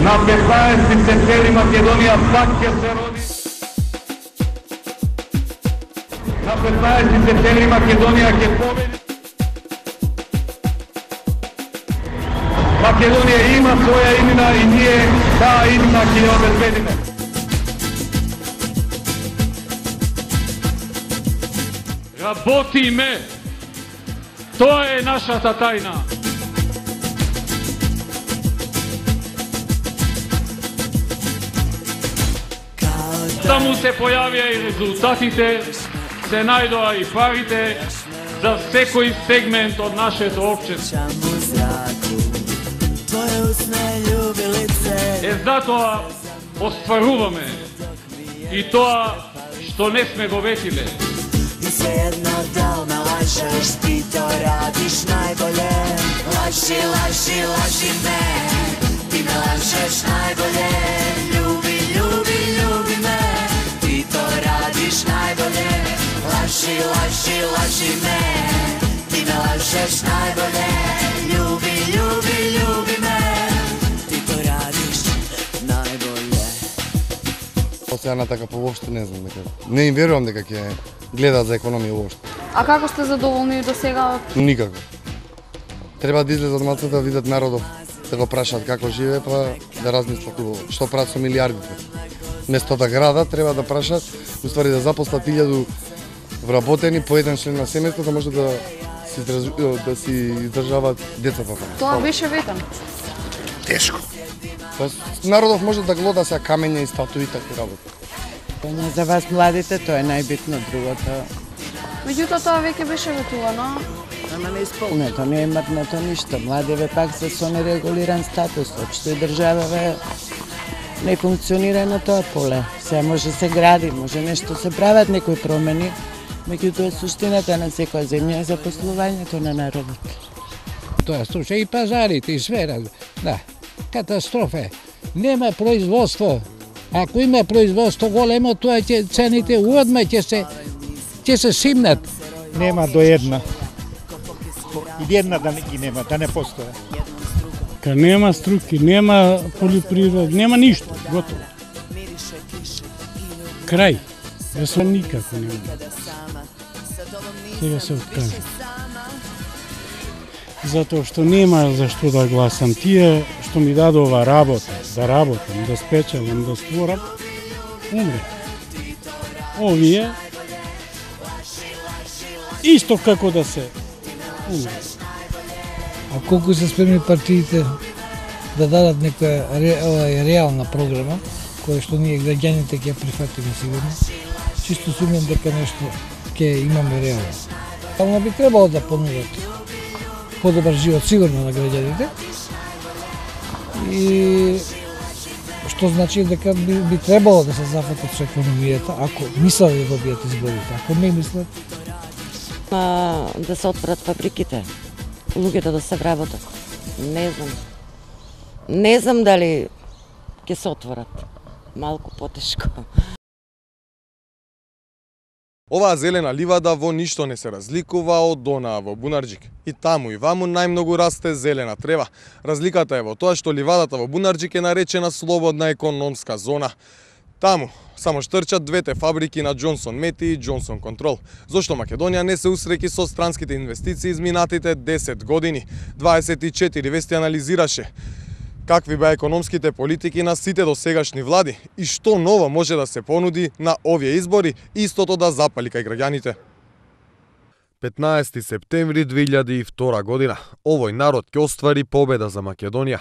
На 15 септември Македонија пак ќе се роди. На 15 септември Македонија ќе победи. Македонија има своја иднина и ние таа иднина ќе ја обезбедиме. Работиме! Тоа е нашата тајна. Таму се појавија и резултатите, се најдоа и парите за секој сегмент од нашето општество. Затоа остваруваме и тоа што не сме го ветиле. I svejedno da me lažeš, ti to radiš najbolje. Laži, laži, laži me, ti me lažeš najbolje. Ljubi, ljubi, ljubi me, ti to radiš najbolje. Laži, laži, laži me, ti me lažeš najbolje. Ljubi, ljubi, ljubi me, ti to radiš najbolje. Сега на така воопшто не знам дека. Не им верувам дека ќе гледаат за економија воопшто. А како сте задоволни до сега? Никако. Треба да излезат малку да видат народов, да го прашаат како живее, па да размислат убаво што прават со милиардите. Место да градат, треба да прашаат, уствари да запослат 1000 вработени по еден член на семејството, да може да си издржаваат децата. Тоа беше ветен. Тешко. Па народов може да глода сега камења и статуи и такви работи. За вас младите тоа е најбитно, другото. Меѓутоа тоа веќе беше ветувано. Ама не исполнето, не имат на тоа ништо. Младиве пак се со нерегулиран статус, општо и државава не функционира на тоа поле. Се може се гради, може нешто се прават некои промени, меѓутоа суштината на секоја земја е запослувањето на народот. Тоа слушај и пазарите и све, да. Катастрофа. Нема производство. Ако има производство големо, тоа ќе цените одма ќе се симнат. Нема до една. И една да ги нема, да не постоја. Ка нема струки, нема полјоприрода, нема ништо, готово. Крај. Јас никако нема. Сега се откажам. Затоа што нема за што да гласам. Тие што ми дадова работа, да работам, да спечелам, да створам, умре. Овие исто како да се умре. А колку се спремни партиите да дадат некоја реална програма, која што ние граѓаните ќе прифатиме сигурно, чисто сумням дека нешто ќе имаме реално. Ама би требало да понудат подобар живот сигурно на граѓаните. И што значи дека би требало да се зафатат со економијата, ако мислат да добијат изборите, ако не мислат. Да се отворат фабриките, луѓето да се вработат. Не знам. Не знам дали ќе се отворат. Малку потешко. Оваа зелена ливада во ништо не се разликува од онаа во Бунарџик. И таму и ваму најмногу расте зелена трева. Разликата е во тоа што ливадата во Бунарџик е наречена слободна економска зона. Таму само штрчат двете фабрики на Джонсон Мети и Джонсон Контрол. Зошто Македонија не се усреќи со странските инвестиции изминатите 10 години? 24 вести анализираше какви беа економските политики на сите досегашни влади и што ново може да се понуди на овие избори, истото да запали кај граѓаните. 15 септември 2002 година, овој народ ќе оствари победа за Македонија.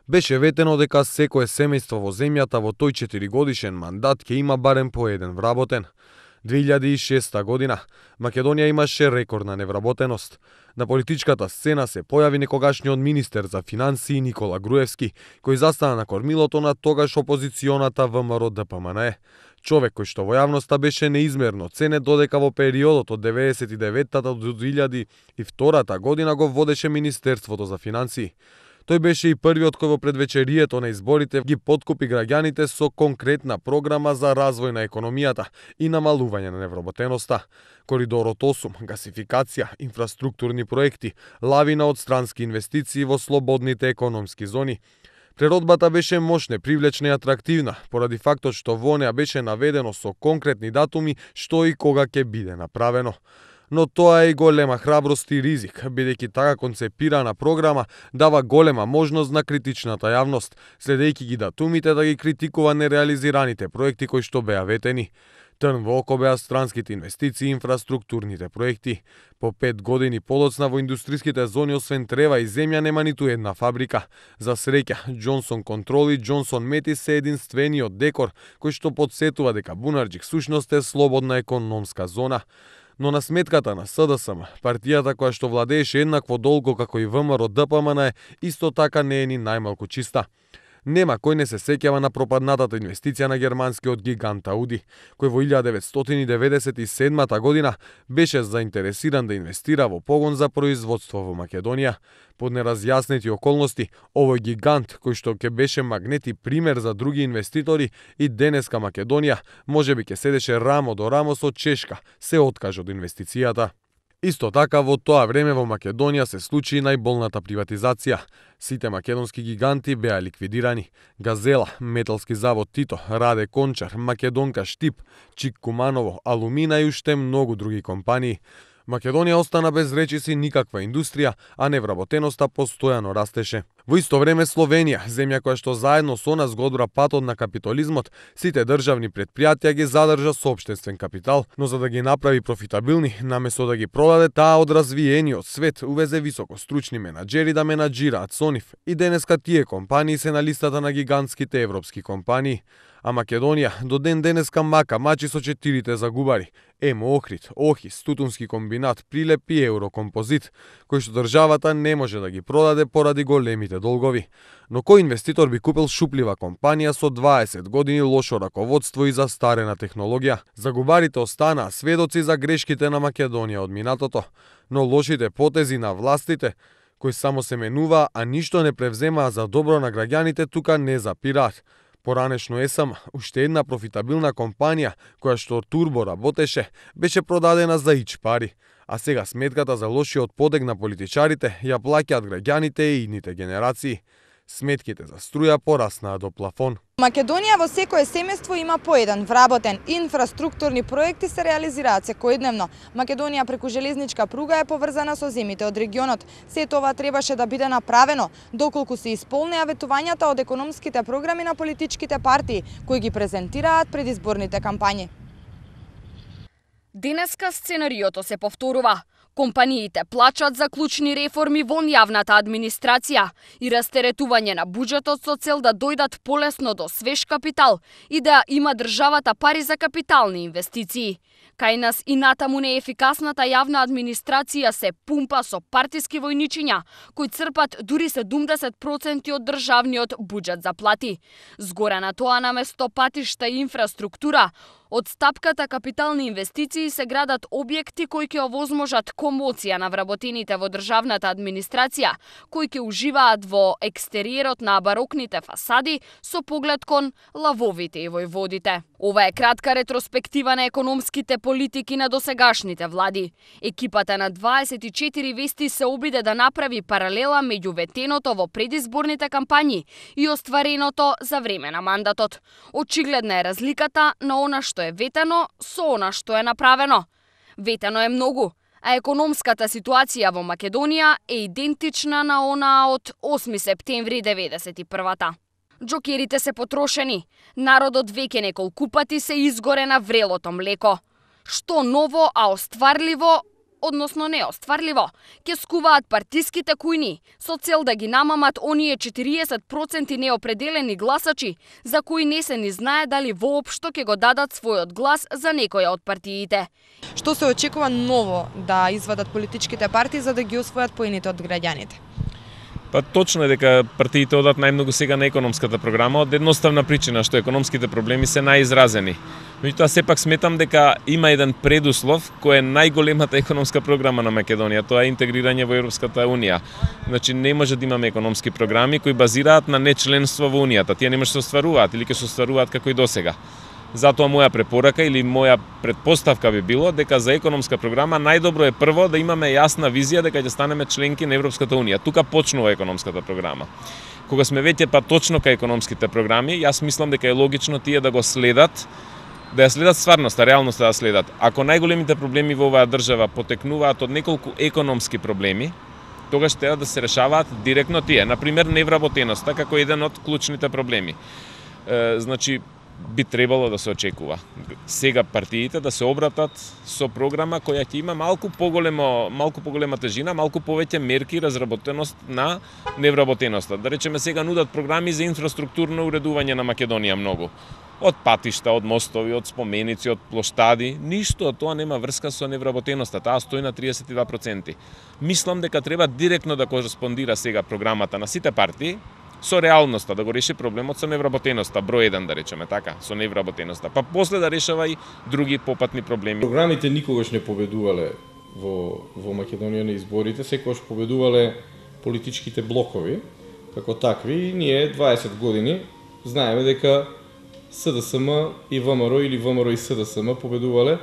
Беше ветено дека секое семејство во земјата во тој 4-годишен мандат ќе има барем по еден вработен. 2006 година Македонија имаше рекордна невработеност. На политичката сцена се појави некогашниот министер за финансии Никола Груевски, кој застана на кормилото на тогаш опозиционата ВМРО ДПМНЕ. Човек кој што во јавноста беше неизмерно ценет додека во периодот од 99-та до 2002 година го водеше Министерството за финансии. Тој беше и првиот кој во предвечерието на изборите ги подкупи граѓаните со конкретна програма за развој на економијата и намалување на невработеноста. Коридорот 8, гасификација, инфраструктурни проекти, лавина од странски инвестиции во слободните економски зони. Преродбата беше мощна, привлечна и атрактивна, поради фактот што во неа беше наведено со конкретни датуми што и кога ќе биде направено. Но тоа е и голема храброст и ризик, бидејќи така концепирана програма дава голема можност на критичната јавност, следејќи ги датумите да ги критикува нереализираните проекти кои што беа ветени. Трн во око беа странските инвестиции и инфраструктурните проекти. По 5 години подоцна во индустриските зони освен трева и земја нема ниту една фабрика. За среќа, Джонсон Контрол и Джонсон Метис се единствениот декор кој што подсетува дека Бунарџик сушност е слободна економска зона. Но на сметката на СДСМ, партијата која што владееше еднакво долго како и ВМРО ДПМН исто така не е ни најмалку чиста. Нема кој не се сеќава на пропаднатата инвестиција на германскиот гигант Ауди, кој во 1997 година беше заинтересиран да инвестира во погон за производство во Македонија. Под неразјаснети околности, овој гигант, кој што ќе беше магнет и пример за други инвеститори, и денеска Македонија можеби ќе седеше рамо до рамо со Чешка, се откаже од инвестицијата. Исто така во тоа време во Македонија се случи и најболната приватизација. Сите македонски гиганти беа ликвидирани. Газела, Металски завод Тито, Раде Кончар, Македонка Штип, Чик Куманово, Алумина и уште многу други компании. Македонија остана без речиси никаква индустрија, а невработеноста постојано растеше. Во исто време Словенија, земја која што заедно со нас го одбра патот на капитализмот, сите државни предпријатија ги задржа со општествен капитал, но за да ги направи профитабилни, наместо да ги продаде, таа од развиениот свет увезе високостручни менаџери да менаџираат со нив, и денеска тие компании се на листата на гигантските европски компании. А Македонија до ден денеска мака мачи со 4 загубари: Емо Охрид, Охис, Тутунски комбинат, Прилеп и Еврокомпозит, кои што државата не може да ги продаде поради големите долгови. Но кој инвеститор би купил шуплива компанија со 20 години лошо раководство и застарена технологија? Загубарите останаа сведоци за грешките на Македонија од минатото, но лошите потези на властите, кои само се менуваа, а ништо не превземаа за добро на граѓаните, тука не запираат. Поранешно ЕСМ, уште една профитабилна компанија, која што турбо работеше, беше продадена за ич пари. А сега сметката за лошиот подег на политичарите ја плаќаат граѓаните и идните генерации. Сметките за струја пораснаа до плафон. Македонија во секое семејство има по еден вработен. Инфраструктурни проекти се реализираат секојдневно. Македонија преку железничка пруга е поврзана со земите од регионот. Се тоа требаше да биде направено, доколку се исполнеа ветувањата од економските програми на политичките партии, кои ги презентираат предизборните кампањи. Денеска сценариото се повторува. Компаниите плачат за клучни реформи во јавната администрација и растеретување на буџетот со цел да дојдат полесно до свеж капитал и да има државата пари за капитални инвестиции. Кај нас и натаму неефикасната јавна администрација се пумпа со партиски војничиња, кои црпат дури 70% од државниот буџет за плати. Згора на тоа, наместо патишта и инфраструктура, од стапката капитални инвестиции се градат објекти кои ќе овозможат комоција на вработените во државната администрација, кои ќе уживаат во екстериерот на барокните фасади со поглед кон лавовите и војводите. Ова е кратка ретроспектива на економските политики на досегашните влади. Екипата на 24 вести се обиде да направи паралела меѓу ветеното во предизборните кампањи и оствареното за време на мандатот. Очигледна е разликата на она што е ветено со она што е направено. Ветено е многу, а економската ситуација во Македонија е идентична на она од 8 септември 1991-та. Џокерите се потрошени, народот веќе неколку пати се изгоре на врелото млеко. Што ново, а остварливо, односно неостварливо, ќе скуваат партиските кујни со цел да ги намамат оние 40% неопределени гласачи за кои не се ни знае дали воопшто ќе го дадат својот глас за некоја од партиите. Што се очекува ново да извадат политичките партии за да ги освојат поените од граѓаните? Па точно е дека партиите одат најмногу сега на економската програма од едноставна причина што економските проблеми се најизразени. Меѓутоа сепак сметам дека има еден предуслов кој е најголемата економска програма на Македонија, тоа е интегрирање во Европската унија. Значи не може да имаме економски програми кои базираат на нечленство во унијата. Тие не може да се остваруваат или ќе се остваруваат како и досега. Затоа моја препорака или моја предпоставка би било дека за економска програма најдобро е прво да имаме јасна визија дека ќе станеме членки на Европската унија. Тука почнува економската програма. Кога сме веќе па точно кај економските програми, јас мислам дека е логично тие да го следат, да ја следат стварноста, реалноста да следат. Ако најголемите проблеми во оваа држава потекнуваат од неколку економски проблеми, тогаш треба да се решаваат директно тие. Например, невработеноста како еден од клучните проблеми. Значи, би требало да се очекува сега партиите да се обратат со програма која ќе има малку поголема тежина, малку повеќе мерки разработеност на невработеноста. Да речеме сега нудат програми за инфраструктурно уредување на Македонија многу. Од патишта, од мостови, од споменици, од плоштади, ништо од тоа нема врска со невработеноста, таа стои на 32%. Мислам дека треба директно да кореспондира сега програмата на сите партии со реалноста, да го реши проблемот со невработеноста, број 1 да речеме така, со невработеноста, па после да решава и други попатни проблеми. Програмите никогаш не победувале во Македонија на изборите, секогаш победувале политичките блокови, како такви, и ние 20 години знаеме дека СДСМ и ВМРО или ВМРО и СДСМ победувале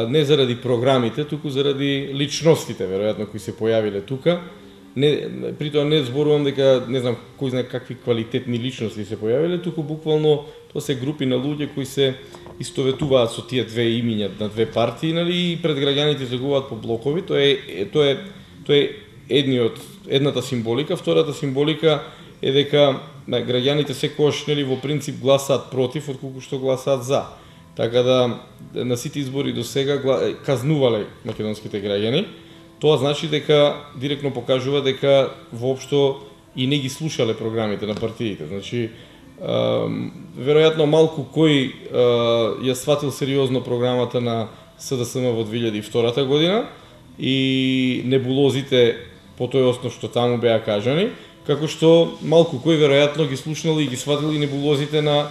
не заради програмите, туку заради личностите, веројатно, кои се појавиле тука. При тоа не зборувам дека не знам кој знае какви квалитетни личности се појавиле, туку буквално тоа се групи на луѓе кои се истоветуваат со тие две имиња на две партии, нели, и пред граѓаните се гуваат по блокови. Тоа е едната символика. Втората символика е дека граѓаните секогаш, нели, во принцип гласаат против отколку што гласаат за. Така да на сите избори до сега казнувале македонските граѓани. Тоа значи дека директно покажува дека воопшто и не ги слушале програмите на партиите. Значи, веројатно малку кој ја сватил сериозно програмата на СДСМ во 2002 година и небулозите по тој основ што таму беа кажани, како што малку кој веројатно ги слушнал и ги сватил и небулозите на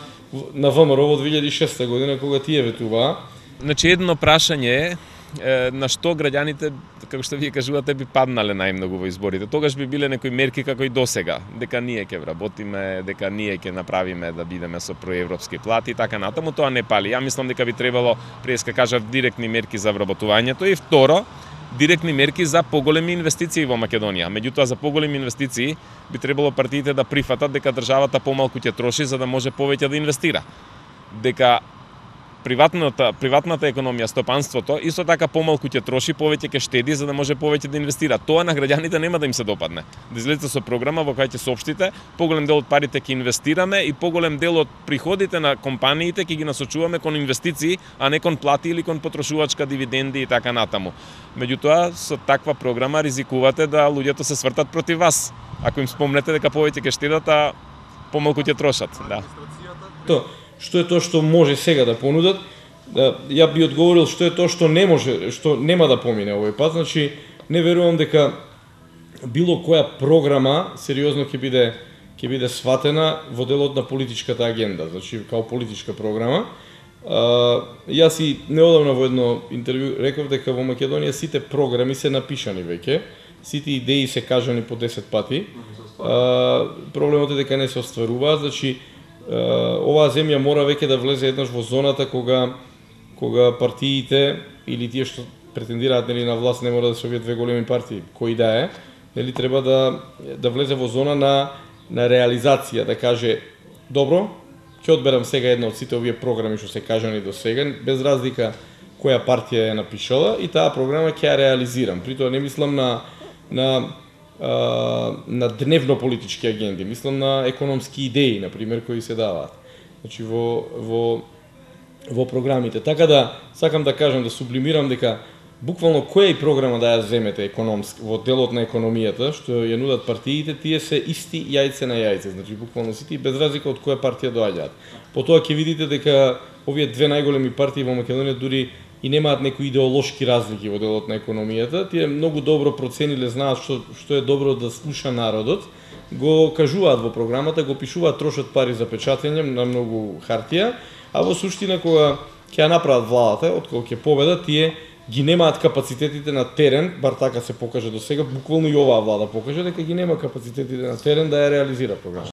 ВМРО во 2006 година кога тие ветуваа. Значи, едно прашање е на што граѓаните, како што вие кажувате, би паднале најмногу во изборите. Тогаш би биле некои мерки како и досега, дека ние ќе вработиме, дека ние ќе направиме да бидеме со проевропски плати и така натаму. Тоа не пали. Ја мислам дека би требало, преска кажав, директни мерки за вработувањето и второ, директни мерки за поголеми инвестиции во Македонија. Меѓутоа, за поголеми инвестиции би требало партиите да прифатат дека државата помалку ќе троши за да може повеќе да инвестира. Дека приватната економија, стопанството, исто така помалку ќе троши, повеќе ќе штеди за да може повеќе да инвестира. Тоа на граѓаните нема да им се допадне. Да излезете со програма во која ќе соопштите, поголем дел од парите ќе инвестираме и поголем дел од приходите на компаниите ќе ги насочуваме кон инвестиции, а не кон плати или кон потрошувачка дивиденди и така натаму. Меѓутоа, со таква програма ризикувате да луѓето се свртат против вас. Ако им спомнете дека повеќе ќе штедат, а помалку ќе трошат, да. Што е тоа што може сега да понудат? Ја би одговорил што е тоа што не може, што нема да помине овој пат. Значи, не верувам дека било која програма сериозно ќе биде сватена во делот на политичката агенда, значи као политичка програма. Јас и неодамна во едно интервју реков дека во Македонија сите програми се напишани веќе, сите идеи се кажани по 10 пати. Проблемот е дека не се остваруваат, значи оваа земја мора веќе да влезе еднаш во зоната кога партиите или тие што претендираат, нели, на власт, не мора да се овие две големи партии, кои да е, нели, треба да влезе во зона на реализација, да каже добро, ќе одберам сега една од сите овие програми што се кажани до сега, без разлика која партија ја напишала, и таа програма ќе ја реализирам. При тоа не мислам на дневно политички агенди, мислам на економски идеи, например, кои се даваат. Значи во програмите. Така да сакам да кажам, да сублимирам дека буквално која и програма да ја земете економски во делот на економијата што ја нудат партиите, тие се исти јајце на јајце, значи буквално сите, без разлика од која партија доаѓаат. Потоа ќе видите дека овие две најголеми партии во Македонија дури и немаат некои идеолошки разлики во делот на економијата. Тие многу добро процениле, знаат што е добро да слуша народот, го кажуваат во програмата, го пишуваат, трошат пари за печатење на многу хартија, а во суштина кога ќе ја направат владата, откога ќе победат, тие ги немаат капацитетите на терен, бар така се покаже до сега, буквално и оваа влада покаже дека ги нема капацитетите на терен да ја реализира програма.